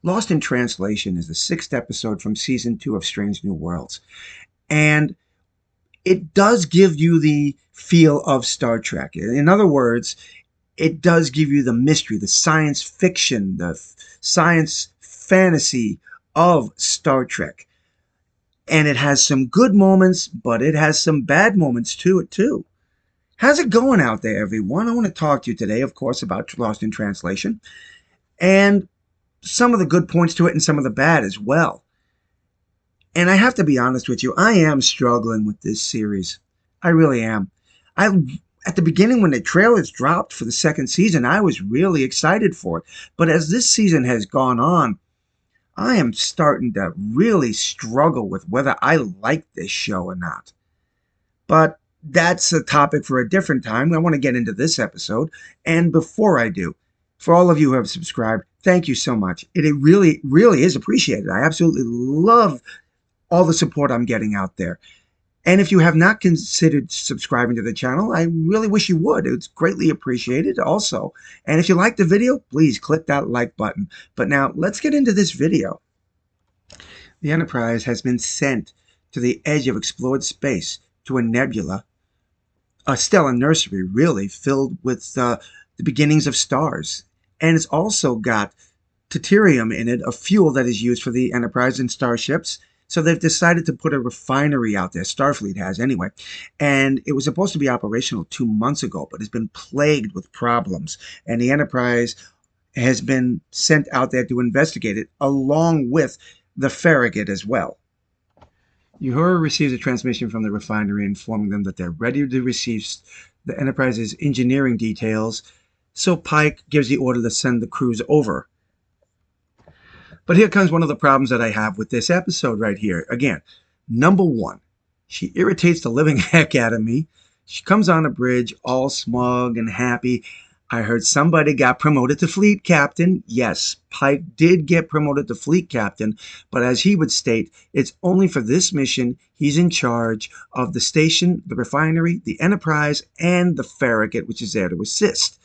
Lost in Translation is the sixth episode from season 2 of Strange New Worlds. And it does give you the feel of Star Trek. In other words, it does give you the mystery, the science fiction, the science fantasy of Star Trek. And it has some good moments, but it has some bad moments to it too. How's it going out there, everyone? I want to talk to you today, of course, about Lost in Translation and some of the good points to it and some of the bad as well. And I have to be honest with you, I am struggling with this series. I really am. At the beginning, when the trailers dropped for the second season, I was really excited for it. But as this season has gone on, I am starting to really struggle with whether I like this show or not. But that's a topic for a different time. I want to get into this episode. And before I do, for all of you who have subscribed, thank you so much. It really, really is appreciated. I absolutely love all the support I'm getting out there. And if you have not considered subscribing to the channel, I really wish you would. It's greatly appreciated also. And if you like the video, please click that like button. But now let's get into this video. The Enterprise has been sent to the edge of explored space to a nebula, a stellar nursery really, filled with the beginnings of stars. And it's also got deuterium in it, a fuel that is used for the Enterprise and starships. So they've decided to put a refinery out there. Starfleet has anyway. And it was supposed to be operational 2 months ago, but it's been plagued with problems. And the Enterprise has been sent out there to investigate it, along with the Farragut as well. Uhura receives a transmission from the refinery informing them that they're ready to receive the Enterprise's engineering details. So Pike gives the order to send the crews over. But here comes one of the problems that I have with this episode right here. Again, number one, she irritates the living heck out of me. She comes on a bridge all smug and happy. I heard somebody got promoted to fleet captain. Yes, Pike did get promoted to fleet captain, but as he would state, it's only for this mission. He's in charge of the station, the refinery, the Enterprise, and the Farragut, which is there to assist.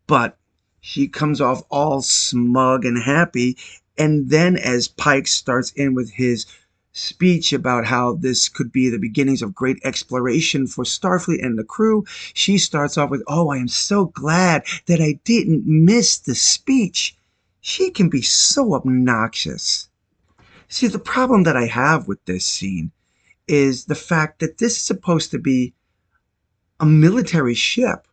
But she comes off all smug and happy. And then as Pike starts in with his speech about how this could be the beginnings of great exploration for Starfleet and the crew, she starts off with, "Oh, I am so glad that I didn't miss the speech." She can be so obnoxious. See, the problem that I have with this scene is the fact that this is supposed to be a military ship.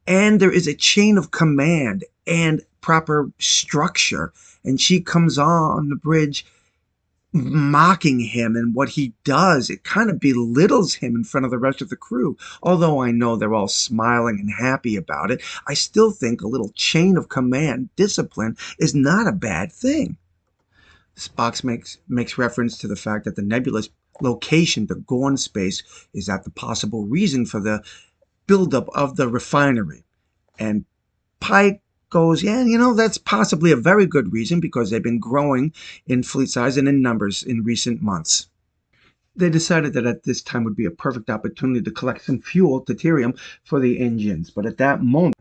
And there is a chain of command and proper structure. And she comes on the bridge mocking him and what he does. It kind of belittles him in front of the rest of the crew. Although I know they're all smiling and happy about it, I still think a little chain of command discipline is not a bad thing. Spock makes reference to the fact that the nebula's location, the Gorn space, is at the possible reason for the buildup of the refinery. And Pike goes, yeah, that's possibly a very good reason because they've been growing in fleet size and in numbers in recent months. They decided that at this time would be a perfect opportunity to collect some fuel, deuterium, for the engines. But at that moment,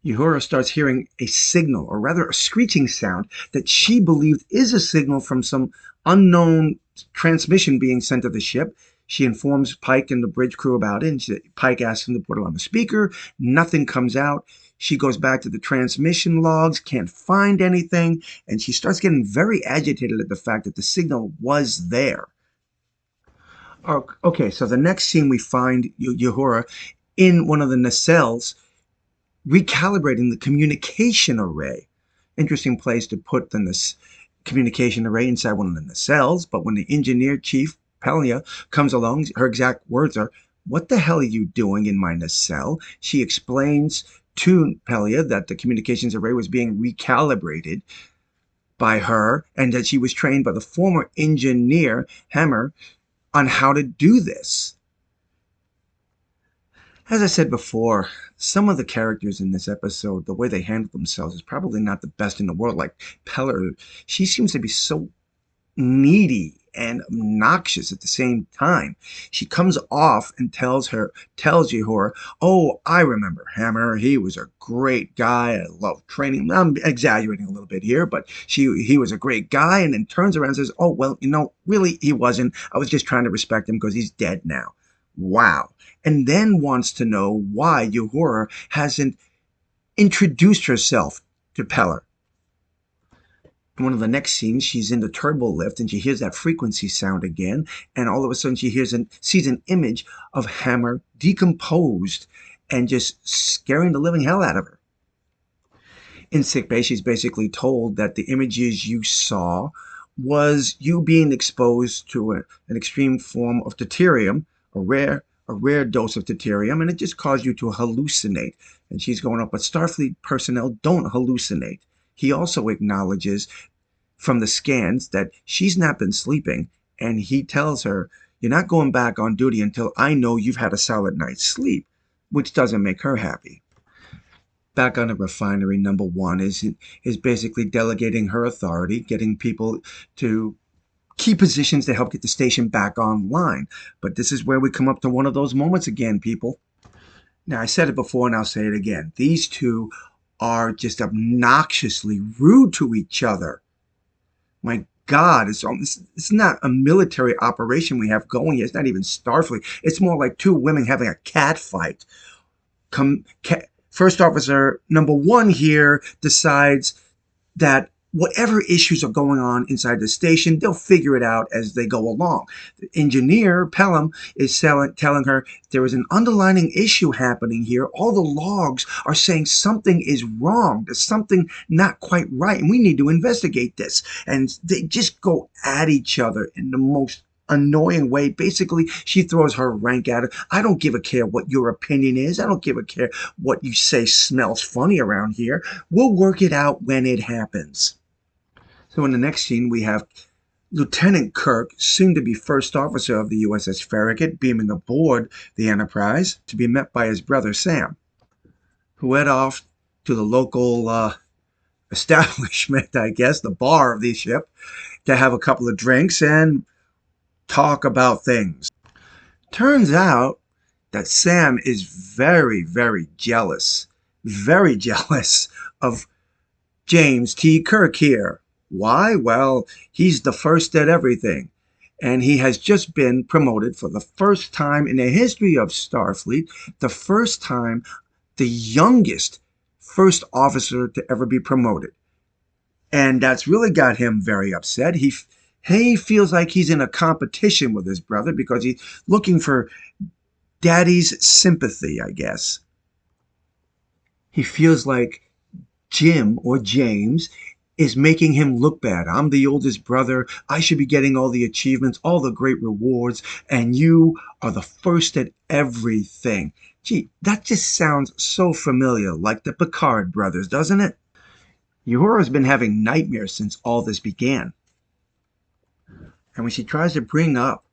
Uhura starts hearing a signal, or rather a screeching sound, that she believed is a signal from some unknown transmission being sent to the ship. She informs Pike and the bridge crew about it, and Pike asks him to put it on the speaker. Nothing comes out. She goes back to the transmission logs, can't find anything, and she starts getting very agitated at the fact that the signal was there. Okay, so the next scene we find Uhura in one of the nacelles recalibrating the communication array. Interesting place to put the communication array inside one of the nacelles, but when the engineer chief, Pelia, comes along, her exact words are, "What the hell are you doing in my nacelle?" She explains to Pelia that the communications array was being recalibrated by her and that she was trained by the former engineer, Hammer, on how to do this. As I said before, some of the characters in this episode, the way they handle themselves is probably not the best in the world. Like Peller, she seems to be so needy and obnoxious at the same time. She comes off and tells Uhura, "Oh, I remember Hammer. He was a great guy. I love training." I'm exaggerating a little bit here, but he was a great guy, and then turns around and says, "Oh, well, really, he wasn't. I was just trying to respect him because he's dead now." Wow. And then wants to know why Uhura hasn't introduced herself to Peller. In one of the next scenes, she's in the turbo lift and she hears that frequency sound again, and all of a sudden she sees an image of Hammer decomposed and just scaring the living hell out of her. In sickbay, she's basically told that the images you saw was you being exposed to an extreme form of deuterium, a rare dose of deuterium, and it just caused you to hallucinate. And she's going up, but Starfleet personnel don't hallucinate. He also acknowledges from the scans that she's not been sleeping, and he tells her, "You're not going back on duty until I know you've had a solid night's sleep," which doesn't make her happy. Back on the refinery, number one is basically delegating her authority, getting people to key positions to help get the station back online. But this is where we come up to one of those moments again, people. Now, I said it before and I'll say it again. These two are just obnoxiously rude to each other. My God, it's not a military operation we have going here. It's not even Starfleet. It's more like two women having a cat fight. First Officer number one here decides that whatever issues are going on inside the station, they'll figure it out as they go along. The engineer, Pelham, is telling her there is an underlying issue happening here. All the logs are saying something is wrong. There's something not quite right, and we need to investigate this. And they just go at each other in the most annoying way. Basically, she throws her rank at her. "I don't give a care what your opinion is. I don't give a care what you say smells funny around here. We'll work it out when it happens." So in the next scene, we have Lieutenant Kirk, soon to be first officer of the USS Farragut, beaming aboard the Enterprise to be met by his brother Sam, who head off to the local establishment, I guess, the bar of the ship, to have a couple of drinks and talk about things. Turns out that Sam is very, very jealous of James T. Kirk here. Why? Well, he's the first at everything, and he has just been promoted for the first time in the history of Starfleet, the first time the youngest first officer to ever be promoted. And that's really got him very upset. He feels like he's in a competition with his brother because he's looking for daddy's sympathy, I guess. He feels like Jim or James is making him look bad. "I'm the oldest brother. I should be getting all the achievements, all the great rewards, and you are the first at everything." Gee, that just sounds so familiar, like the Picard brothers, doesn't it? Uhura's been having nightmares since all this began. And when she tries to bring up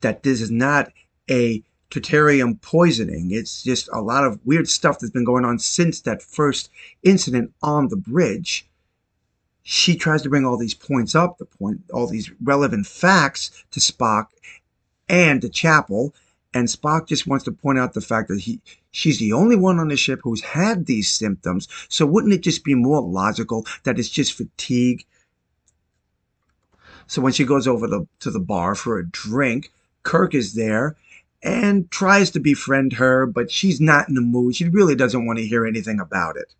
that this is not a deuterium poisoning, it's just a lot of weird stuff that's been going on since that first incident on the bridge, she tries to bring all these points up, all these relevant facts to Spock and to Chapel, and Spock just wants to point out the fact that she's the only one on the ship who's had these symptoms, so wouldn't it just be more logical that it's just fatigue? So when she goes over to the bar for a drink, Kirk is there and tries to befriend her, but she's not in the mood. She really doesn't want to hear anything about it.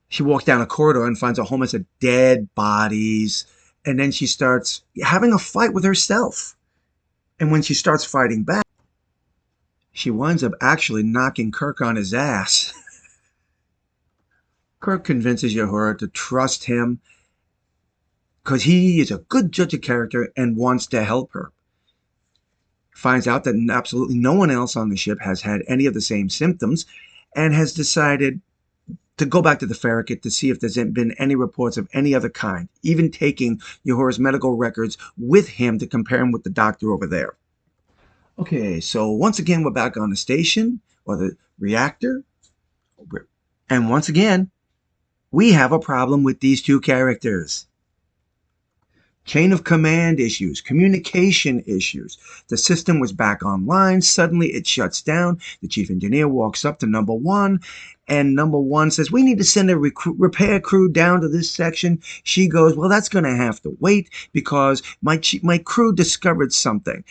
She walks down a corridor and finds a whole mess of dead bodies, and then she starts having a fight with herself. And when she starts fighting back, she winds up actually knocking Kirk on his ass. Kirk convinces Uhura to trust him because he is a good judge of character and wants to help her. Finds out that absolutely no one else on the ship has had any of the same symptoms, and has decided to go back to the Farragut to see if there's been any reports of any other kind, even taking Uhura's medical records with him to compare him with the doctor over there. Okay, so once again, we're back on the station, or the reactor, and once again, we have a problem with these two characters. Chain of command issues, communication issues. The system was back online. Suddenly it shuts down. The chief engineer walks up to number one, and number one says, "We need to send a repair crew down to this section." She goes, "Well, that's going to have to wait because my crew discovered something."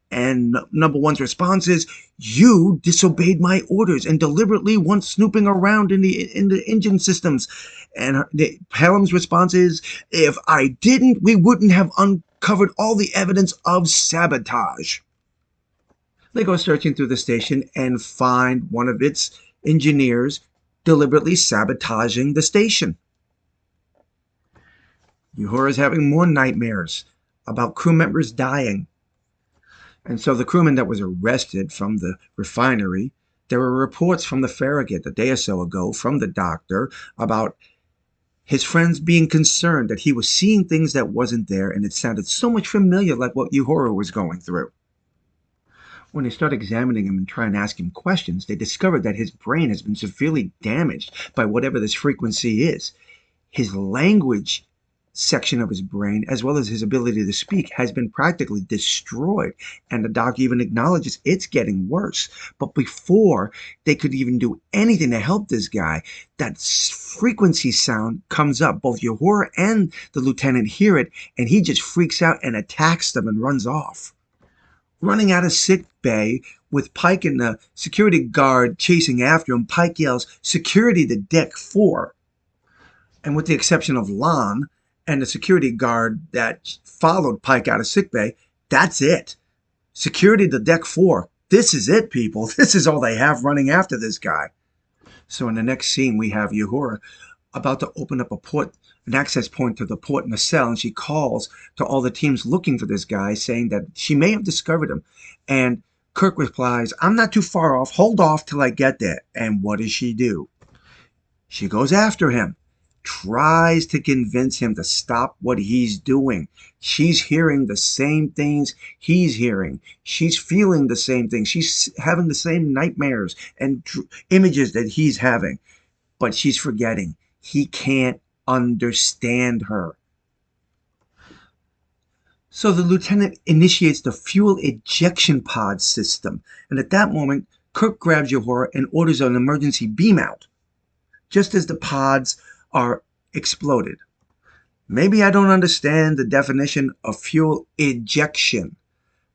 And number one's response is, "You disobeyed my orders and deliberately went snooping around in the engine systems." And Pelham's response is, "If I didn't, we wouldn't have uncovered all the evidence of sabotage." They go searching through the station and find one of its engineers deliberately sabotaging the station. Uhura is having more nightmares about crew members dying. And so the crewman that was arrested from the refinery, there were reports from the Farragut a day or so ago from the doctor about his friends being concerned that he was seeing things that wasn't there, and it sounded so much familiar like what Uhura was going through. When they start examining him and try and ask him questions, they discovered that his brain has been severely damaged by whatever this frequency is. His language section of his brain, as well as his ability to speak, has been practically destroyed. And the doc even acknowledges it's getting worse. But before they could even do anything to help this guy, that frequency sound comes up. Both Uhura and the lieutenant hear it, and he just freaks out and attacks them and runs off. Running out of sick bay with Pike and the security guard chasing after him, Pike yells, "Security to deck 4." And with the exception of Lon and the security guard that followed Pike out of sickbay, that's it. Security to deck 4. This is it, people. This is all they have running after this guy. So in the next scene, we have Uhura about to open up an access point to the port nacelle, and she calls to all the teams looking for this guy, saying that she may have discovered him. And Kirk replies, "I'm not too far off. Hold off till I get there." And what does she do? She goes after him, tries to convince him to stop what he's doing. She's hearing the same things he's hearing. She's feeling the same things. She's having the same nightmares and images that he's having. But she's forgetting. He can't understand her. So the lieutenant initiates the fuel ejection pod system. And at that moment, Kirk grabs Uhura and orders an emergency beam out, just as the pods are exploded. Maybe I don't understand the definition of fuel ejection,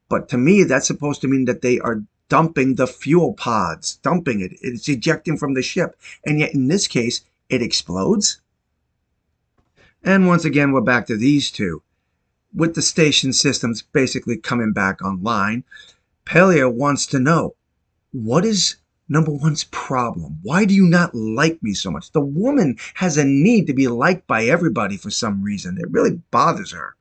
but to me that's supposed to mean that they are dumping the fuel pods, dumping it. It's ejecting from the ship, and yet in this case, it explodes? And once again, we're back to these two. With the station systems basically coming back online, Pelia wants to know, what is number one's problem? Why do you not like me so much? The woman has a need to be liked by everybody for some reason. It really bothers her.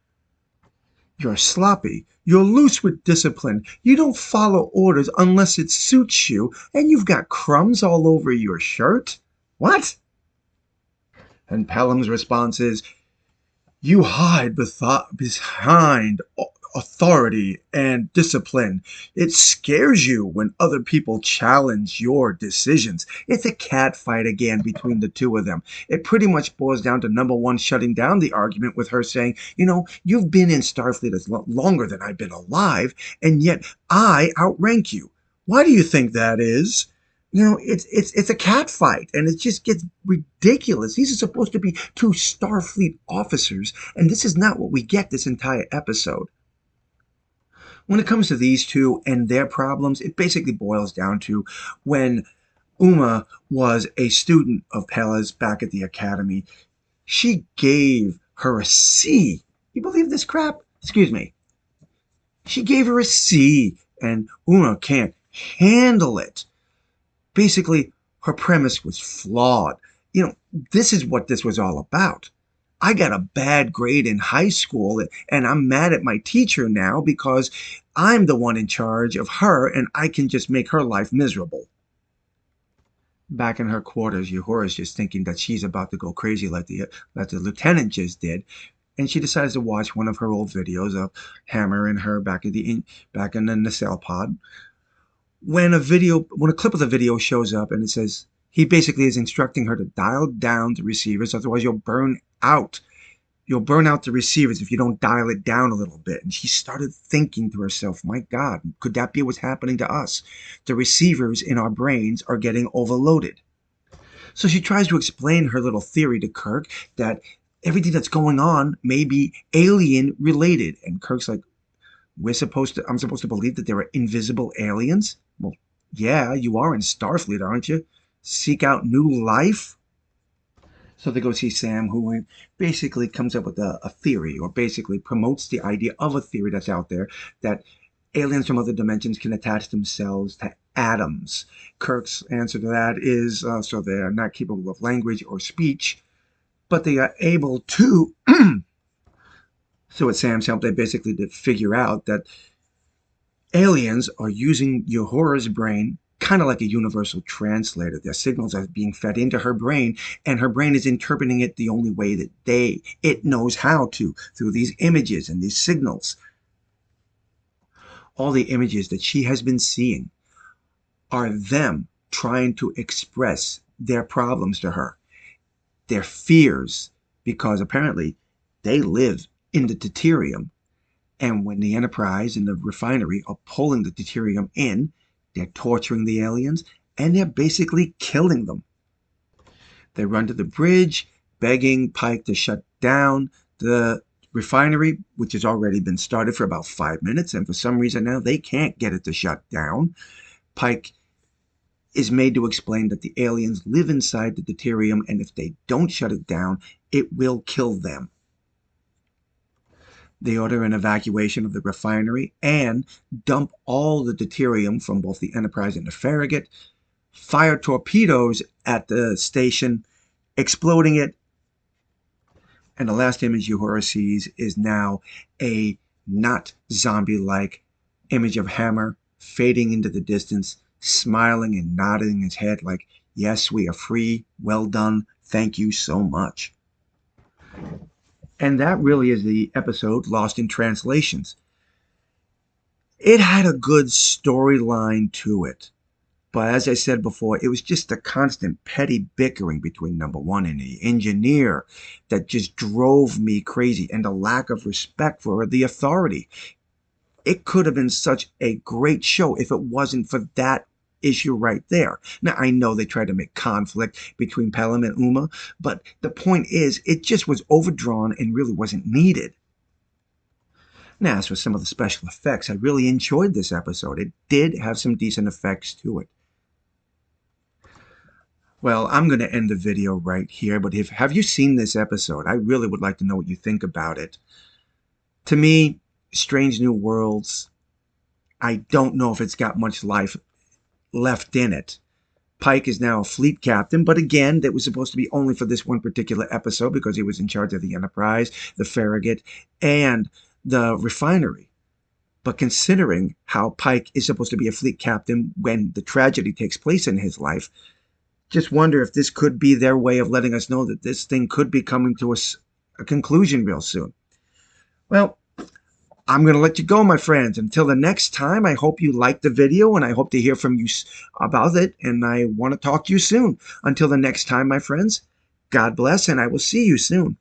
You're sloppy. You're loose with discipline. You don't follow orders unless it suits you, and you've got crumbs all over your shirt. What? And Pelham's response is, "You hide behind authority and discipline. It scares you when other people challenge your decisions." It's a cat fight again between the two of them. It pretty much boils down to number one shutting down the argument with her saying, "You've been in Starfleet as longer than I've been alive, and yet I outrank you. Why do you think that is?" It's a cat fight, and it just gets ridiculous. These are supposed to be two Starfleet officers, and this is not what we get this entire episode. When it comes to these two and their problems, it basically boils down to when Uma was a student of Pelia's back at the academy, she gave her a C. You believe this crap? Excuse me. She gave her a C, and Uma can't handle it. Basically, her premise was flawed. This is what this was all about. I got a bad grade in high school, and I'm mad at my teacher now because I'm the one in charge of her, and I can just make her life miserable. Back in her quarters, Uhura's just thinking that she's about to go crazy like the lieutenant just did, and she decides to watch one of her old videos of Hammer and her back in the nacelle pod. When a clip of the video shows up and it says he basically is instructing her to dial down the receivers, otherwise you'll burn out. You'll burn out the receivers if you don't dial it down a little bit. And she started thinking to herself, my God, could that be what's happening to us? The receivers in our brains are getting overloaded. So she tries to explain her little theory to Kirk that everything that's going on may be alien related. And Kirk's like, I'm supposed to believe that there are invisible aliens? Well, yeah, you are in Starfleet, aren't you? Seek out new life? So they go see Sam, who basically comes up with a theory, or basically promotes the idea of a theory that's out there, that aliens from other dimensions can attach themselves to atoms. Kirk's answer to that is so they are not capable of language or speech, but they are able to. So with Sam's help, they basically did figure out that aliens are using Uhura's brain kind of like a universal translator. Their signals are being fed into her brain, and her brain is interpreting it the only way that it knows how to, through these images and these signals. All the images that she has been seeing are them trying to express their problems to her, their fears, because apparently they live in the deuterium. And when the Enterprise and the refinery are pulling the deuterium in, they're torturing the aliens, and they're basically killing them. They run to the bridge, begging Pike to shut down the refinery, which has already been started for about 5 minutes, and for some reason now they can't get it to shut down. Pike is made to explain that the aliens live inside the deuterium, and if they don't shut it down, it will kill them. They order an evacuation of the refinery and dump all the deuterium from both the Enterprise and the Farragut, fire torpedoes at the station, exploding it. And the last image Uhura sees is now a not zombie-like image of Hammer fading into the distance, smiling and nodding his head like, yes, we are free, well done, thank you so much. And that really is the episode Lost in Translations. It had a good storyline to it. But as I said before, it was just the constant petty bickering between number one and the engineer that just drove me crazy, and the lack of respect for the authority. It could have been such a great show if it wasn't for that issue right there. Now, I know they tried to make conflict between Pelham and Uma, but the point is, it just was overdrawn and really wasn't needed. Now, as for some of the special effects, I really enjoyed this episode. It did have some decent effects to it. Well, I'm going to end the video right here, but have you seen this episode? I really would like to know what you think about it. To me, Strange New Worlds, I don't know if it's got much life left in it. Pike is now a fleet captain, but again, that was supposed to be only for this one particular episode because he was in charge of the Enterprise, the Farragut, and the refinery. But considering how Pike is supposed to be a fleet captain when the tragedy takes place in his life, just wonder if this could be their way of letting us know that this thing could be coming to a conclusion real soon. Well, I'm going to let you go, my friends. Until the next time, I hope you liked the video, and I hope to hear from you about it, and I want to talk to you soon. Until the next time, my friends, God bless, and I will see you soon.